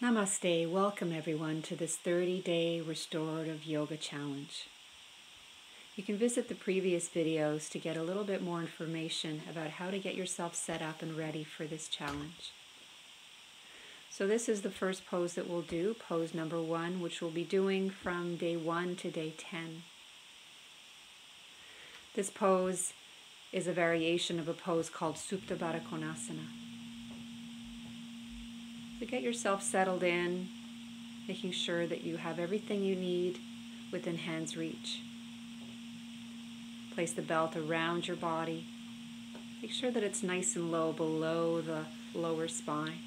Namaste. Welcome everyone to this 30-day restorative yoga challenge. You can visit the previous videos to get a little bit more information about how to get yourself set up and ready for this challenge. So this is the first pose that we'll do, pose number 1, which we'll be doing from day 1 to day 10. This pose is a variation of a pose called Supta Baddha Konasana. So get yourself settled in, making sure that you have everything you need within hand's reach. Place the belt around your body. Make sure that it's nice and low below the lower spine.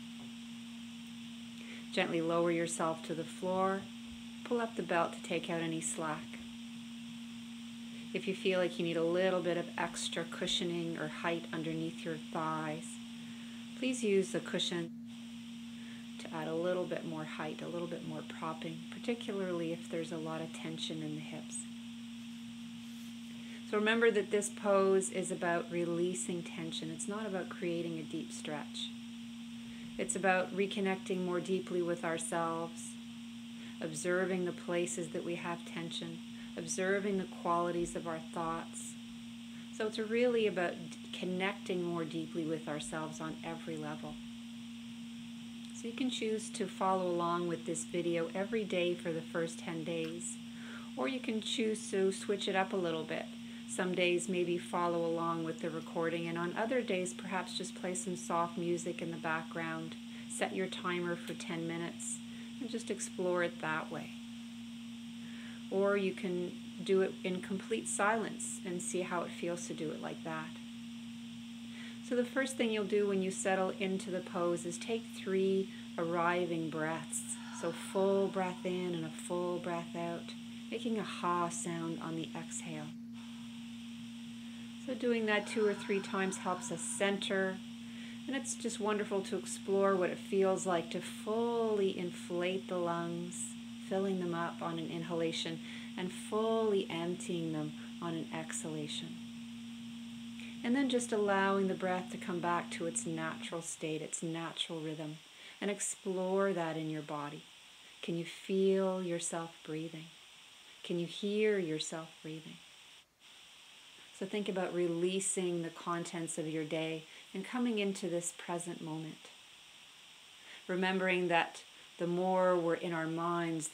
Gently lower yourself to the floor. Pull up the belt to take out any slack. If you feel like you need a little bit of extra cushioning or height underneath your thighs, please use the cushion to add a little bit more height, a little bit more propping, particularly if there's a lot of tension in the hips. So remember that this pose is about releasing tension. It's not about creating a deep stretch. It's about reconnecting more deeply with ourselves, observing the places that we have tension, observing the qualities of our thoughts. So it's really about connecting more deeply with ourselves on every level. So you can choose to follow along with this video every day for the first 10 days. Or you can choose to switch it up a little bit. Some days maybe follow along with the recording, and on other days perhaps just play some soft music in the background. Set your timer for 10 minutes and just explore it that way. Or you can do it in complete silence and see how it feels to do it like that. So the first thing you'll do when you settle into the pose is take 3 arriving breaths. So full breath in and a full breath out, making a ha sound on the exhale. So doing that 2 or 3 times helps us center, and it's just wonderful to explore what it feels like to fully inflate the lungs, filling them up on an inhalation and fully emptying them on an exhalation. And then just allowing the breath to come back to its natural state, its natural rhythm, and explore that in your body. Can you feel yourself breathing? Can you hear yourself breathing? So think about releasing the contents of your day and coming into this present moment. Remembering that the more we're in our minds,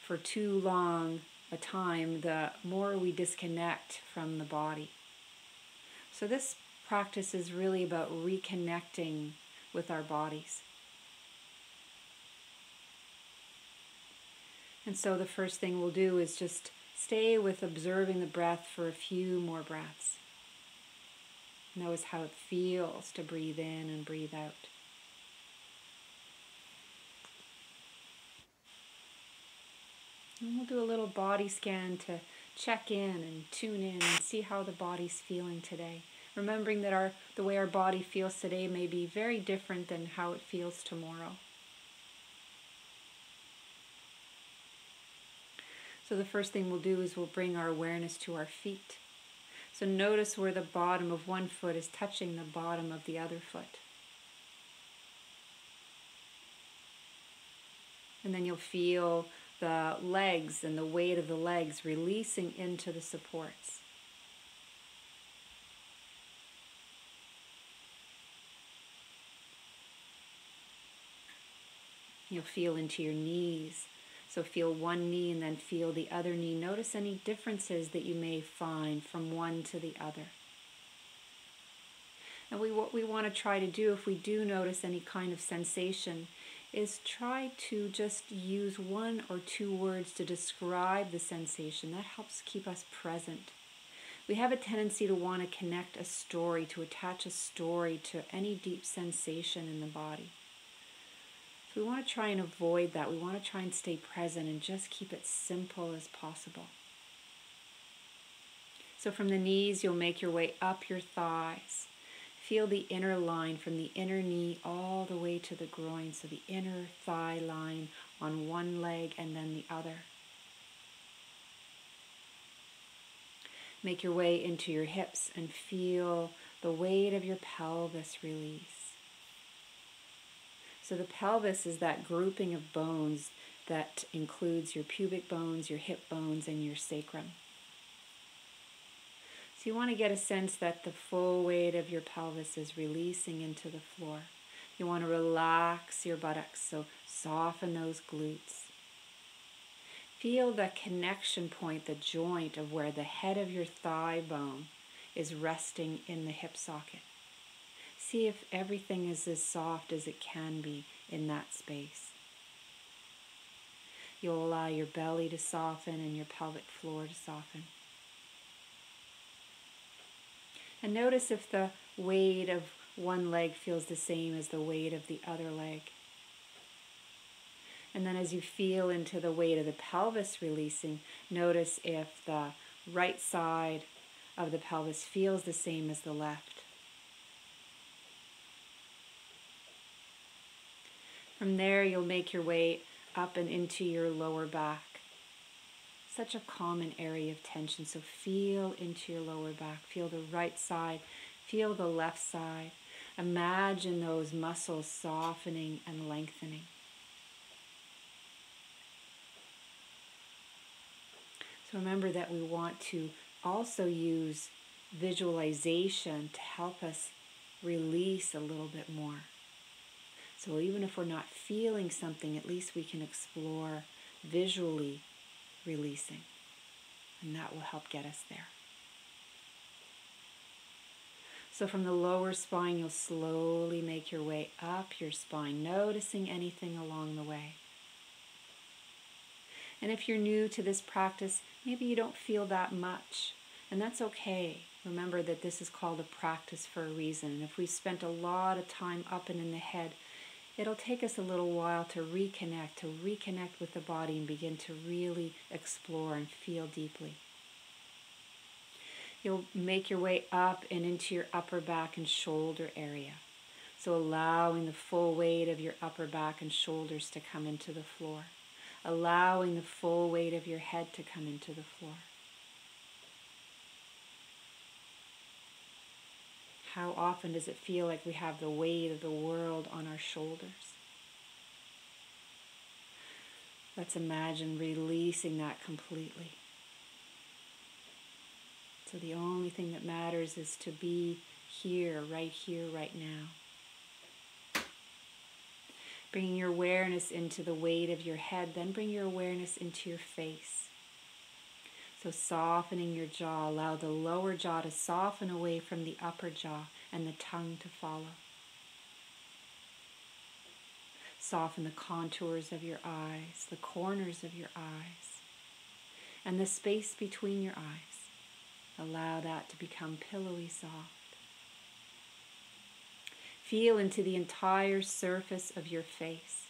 for too long a time, the more we disconnect from the body. So this practice is really about reconnecting with our bodies. And so the first thing we'll do is just stay with observing the breath for a few more breaths. Notice how it feels to breathe in and breathe out. And we'll do a little body scan to check in and tune in and see how the body's feeling today. Remembering that the way our body feels today may be very different than how it feels tomorrow. So the first thing we'll do is we'll bring our awareness to our feet. So notice where the bottom of one foot is touching the bottom of the other foot. And then you'll feel the legs and the weight of the legs releasing into the supports. You'll feel into your knees. So feel one knee and then feel the other knee. Notice any differences that you may find from one to the other. And what we want to try to do, if we do notice any kind of sensation, is try to just use 1 or 2 words to describe the sensation. That helps keep us present. We have a tendency to want to connect a story, to attach a story to any deep sensation in the body. So we want to try and avoid that. We want to try and stay present and just keep it simple as possible. So from the knees, you'll make your way up your thighs. Feel the inner line from the inner knee all the way to the groin. So the inner thigh line on one leg and then the other. Make your way into your hips and feel the weight of your pelvis release. So the pelvis is that grouping of bones that includes your pubic bones, your hip bones, and your sacrum. So you want to get a sense that the full weight of your pelvis is releasing into the floor. You want to relax your buttocks, so soften those glutes. Feel the connection point, the joint of where the head of your thigh bone is resting in the hip socket. See if everything is as soft as it can be in that space. You'll allow your belly to soften and your pelvic floor to soften. And notice if the weight of one leg feels the same as the weight of the other leg. And then as you feel into the weight of the pelvis releasing, notice if the right side of the pelvis feels the same as the left. From there, you'll make your way up and into your lower back. Such a common area of tension, so feel into your lower back. Feel the right side, feel the left side. Imagine those muscles softening and lengthening. So remember that we want to also use visualization to help us release a little bit more. So even if we're not feeling something, at least we can explore visually releasing. And that will help get us there. So from the lower spine, you'll slowly make your way up your spine, noticing anything along the way. And if you're new to this practice, maybe you don't feel that much, and that's okay. Remember that this is called a practice for a reason. And if we've spent a lot of time up and in the head, it'll take us a little while to reconnect with the body and begin to really explore and feel deeply. You'll make your way up and into your upper back and shoulder area. So allowing the full weight of your upper back and shoulders to come into the floor. Allowing the full weight of your head to come into the floor. How often does it feel like we have the weight of the world on our shoulders? Let's imagine releasing that completely. So the only thing that matters is to be here, right now. Bringing your awareness into the weight of your head, then bring your awareness into your face. So softening your jaw, allow the lower jaw to soften away from the upper jaw and the tongue to follow. Soften the contours of your eyes, the corners of your eyes, and the space between your eyes. Allow that to become pillowy soft. Feel into the entire surface of your face.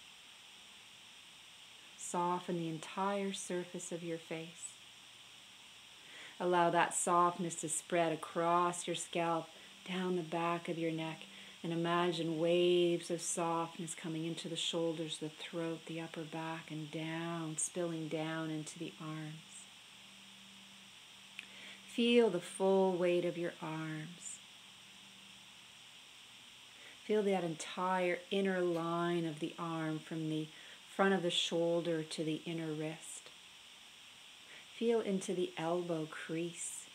Soften the entire surface of your face. Allow that softness to spread across your scalp, down the back of your neck, and imagine waves of softness coming into the shoulders, the throat, the upper back, and down, spilling down into the arms. Feel the full weight of your arms. Feel that entire inner line of the arm from the front of the shoulder to the inner wrist. Feel into the elbow crease.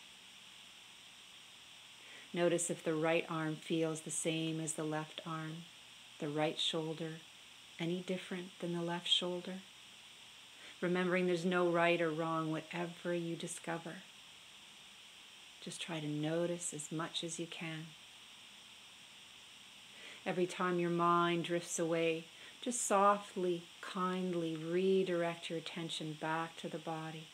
Notice if the right arm feels the same as the left arm, the right shoulder, any different than the left shoulder. Remembering there's no right or wrong, whatever you discover. Just try to notice as much as you can. Every time your mind drifts away, just softly, kindly redirect your attention back to the body.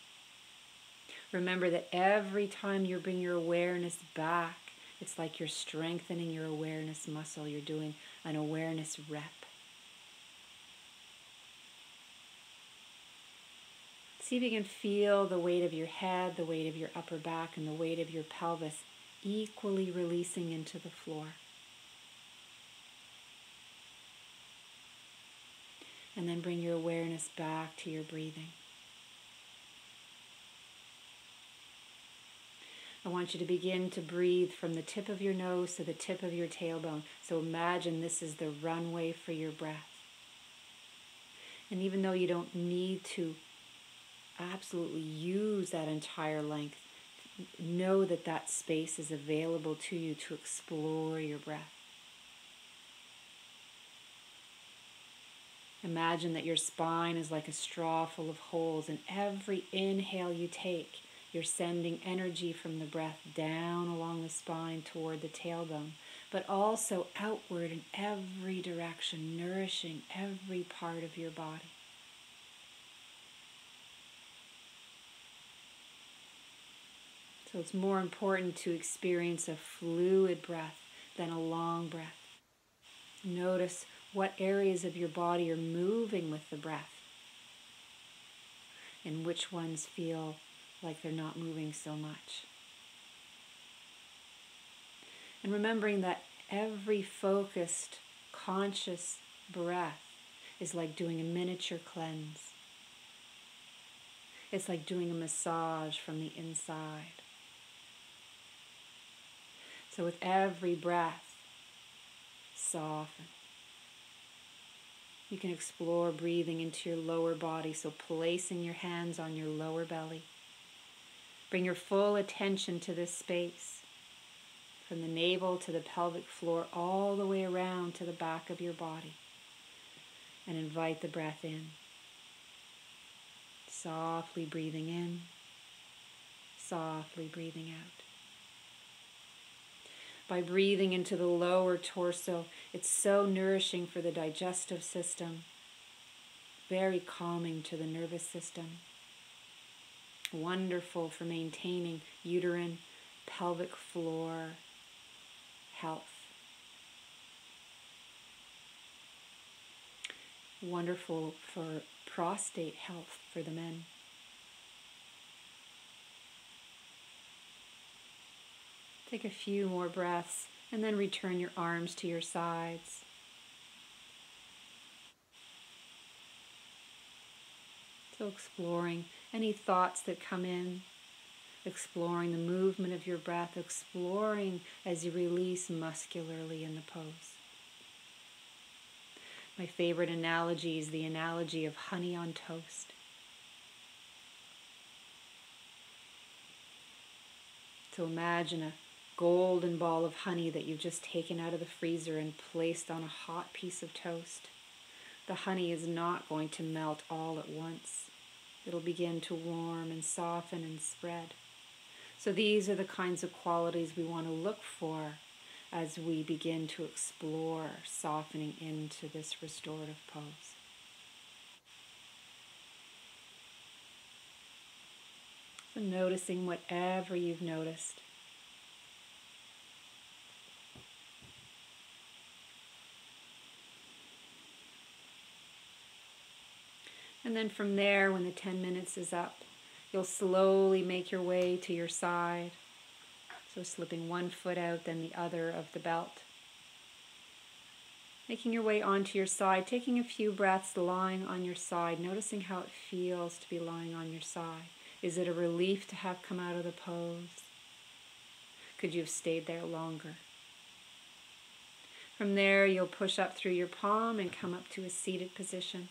Remember that every time you bring your awareness back, it's like you're strengthening your awareness muscle. You're doing an awareness rep. See if you can feel the weight of your head, the weight of your upper back, and the weight of your pelvis equally releasing into the floor. And then bring your awareness back to your breathing. I want you to begin to breathe from the tip of your nose to the tip of your tailbone. So imagine this is the runway for your breath. And even though you don't need to absolutely use that entire length, know that that space is available to you to explore your breath. Imagine that your spine is like a straw full of holes, and every inhale you take, you're sending energy from the breath down along the spine toward the tailbone, but also outward in every direction, nourishing every part of your body. So it's more important to experience a fluid breath than a long breath. Notice what areas of your body are moving with the breath and which ones feel like they're not moving so much. And remembering that every focused, conscious breath is like doing a miniature cleanse. It's like doing a massage from the inside. So with every breath, soften. You can explore breathing into your lower body, so placing your hands on your lower belly. Bring your full attention to this space, from the navel to the pelvic floor, all the way around to the back of your body. And invite the breath in. Softly breathing in, softly breathing out. By breathing into the lower torso, it's so nourishing for the digestive system, very calming to the nervous system, wonderful for maintaining uterine, pelvic floor health, wonderful for prostate health for the men. Take a few more breaths and then return your arms to your sides. So exploring any thoughts that come in, exploring the movement of your breath, exploring as you release muscularly in the pose. My favorite analogy is the analogy of honey on toast. So imagine a golden ball of honey that you've just taken out of the freezer and placed on a hot piece of toast. The honey is not going to melt all at once. It'll begin to warm and soften and spread. So these are the kinds of qualities we want to look for as we begin to explore softening into this restorative pose. So noticing whatever you've noticed. And then from there, when the 10 minutes is up, you'll slowly make your way to your side. So slipping one foot out, then the other of the belt. Making your way onto your side, taking a few breaths lying on your side, noticing how it feels to be lying on your side. Is it a relief to have come out of the pose? Could you have stayed there longer? From there, you'll push up through your palm and come up to a seated position.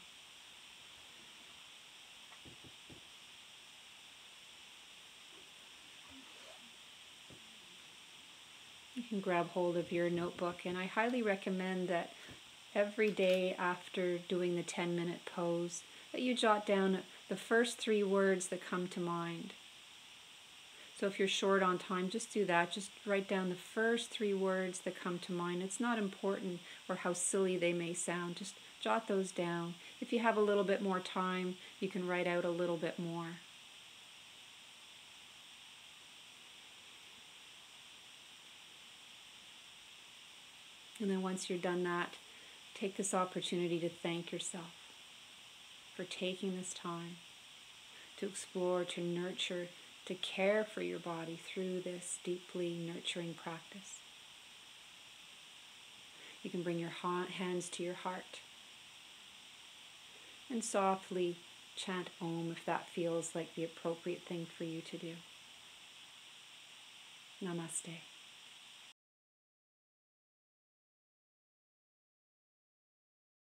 You can grab hold of your notebook, and I highly recommend that every day after doing the 10-minute pose, that you jot down the first 3 words that come to mind. So if you're short on time, just do that. Just write down the first 3 words that come to mind. It's not important or how silly they may sound. Just jot those down. If you have a little bit more time, you can write out a little bit more. And then once you're done that, take this opportunity to thank yourself for taking this time to explore, to nurture, to care for your body through this deeply nurturing practice. You can bring your hands to your heart and softly chant Om if that feels like the appropriate thing for you to do. Namaste.